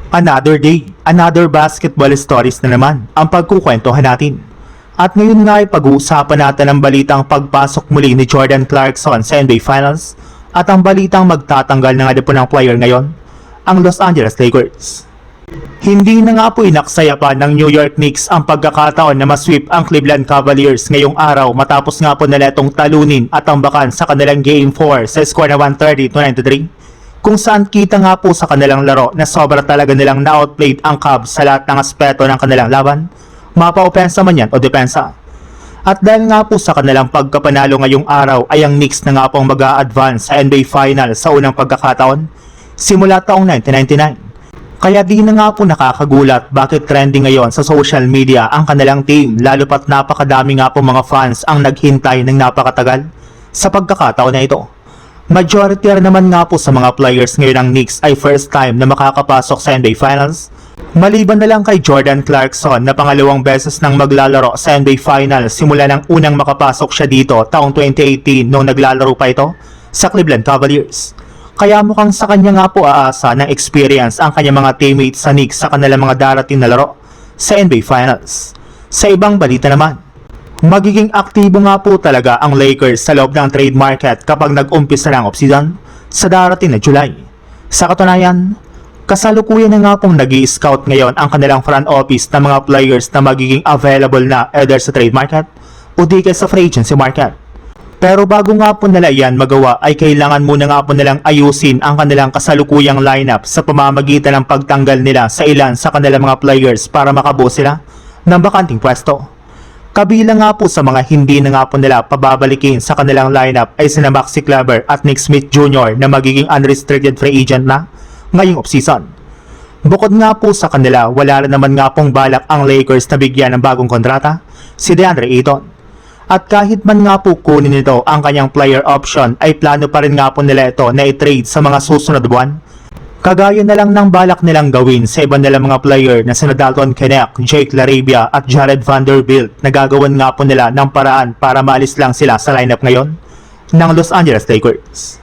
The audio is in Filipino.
Another day, another basketball stories na naman ang pagkukwentuhan natin. At ngayon nga ay pag-uusapan natin ang balitang pagpasok muli ni Jordan Clarkson sa NBA Finals at ang balitang magtatanggal na nga po ng player ngayon, ang Los Angeles Lakers. Hindi na nga po inaksaya pa ng New York Knicks ang pagkakataon na masweep ang Cleveland Cavaliers ngayong araw matapos nga po nila itong talunin at tambakan sa kanilang Game 4 sa score na 130-93. Kung saan kita nga po sa kanilang laro na sobra talaga nilang na-outplayed ang Cavs sa lahat ng aspeto ng kanilang laban, mapa-opensa man yan o depensa. At dahil nga po sa kanilang pagkapanalo ngayong araw ay ang Knicks na nga pong mag-a-advance sa NBA Final sa unang pagkakataon simula taong 1999. Kaya di na nga po nakakagulat bakit trending ngayon sa social media ang kanilang team lalo pat napakadami nga po mga fans ang naghintay ng napakatagal sa pagkakataon na ito. Majority naman nga po sa mga players ngayon ng Knicks ay first time na makakapasok sa NBA Finals. Maliban na lang kay Jordan Clarkson na pangalawang beses nang maglalaro sa NBA Finals simula nang unang makapasok siya dito taong 2018 nung naglalaro pa ito sa Cleveland Cavaliers. Kaya mukhang sa kanya nga po aasa ng experience ang kanyang mga teammates sa Knicks sa kanilang mga darating na laro sa NBA Finals. Sa ibang balita naman, magiging aktibo nga po talaga ang Lakers sa loob ng trade market kapag nag-umpisa ng off-season sa darating na July. Sa katunayan, kasalukuyan na nga pong nag-i-scout ngayon ang kanilang front office ng mga players na magiging available na either sa trade market o di kaya sa free agency market. Pero bago nga po nila yan magawa ay kailangan muna nga po nilang ayusin ang kanilang kasalukuyang lineup sa pamamagitan ng pagtanggal nila sa ilan sa kanilang mga players para makabuo sila ng bakanting pwesto. Kabilang nga po sa mga hindi na nga po nila pababalikin sa kanilang lineup ay sina Maxi Kleber at Nick Smith Jr. na magiging unrestricted free agent na ngayong offseason. Bukod nga po sa kanila, wala rin naman nga pong balak ang Lakers na bigyan ng bagong kontrata si DeAndre Ayton. At kahit man nga po kunin nito ang kanyang player option ay plano pa rin nga po nila ito na i-trade sa mga susunod buwan. Kagaya na lang ng balak nilang gawin sa iba nilang mga player na sina Dalton Knecht, Jake LaRavia at Jared Vanderbilt na gagawan nga po nila ng paraan para maalis lang sila sa lineup ngayon ng Los Angeles Lakers.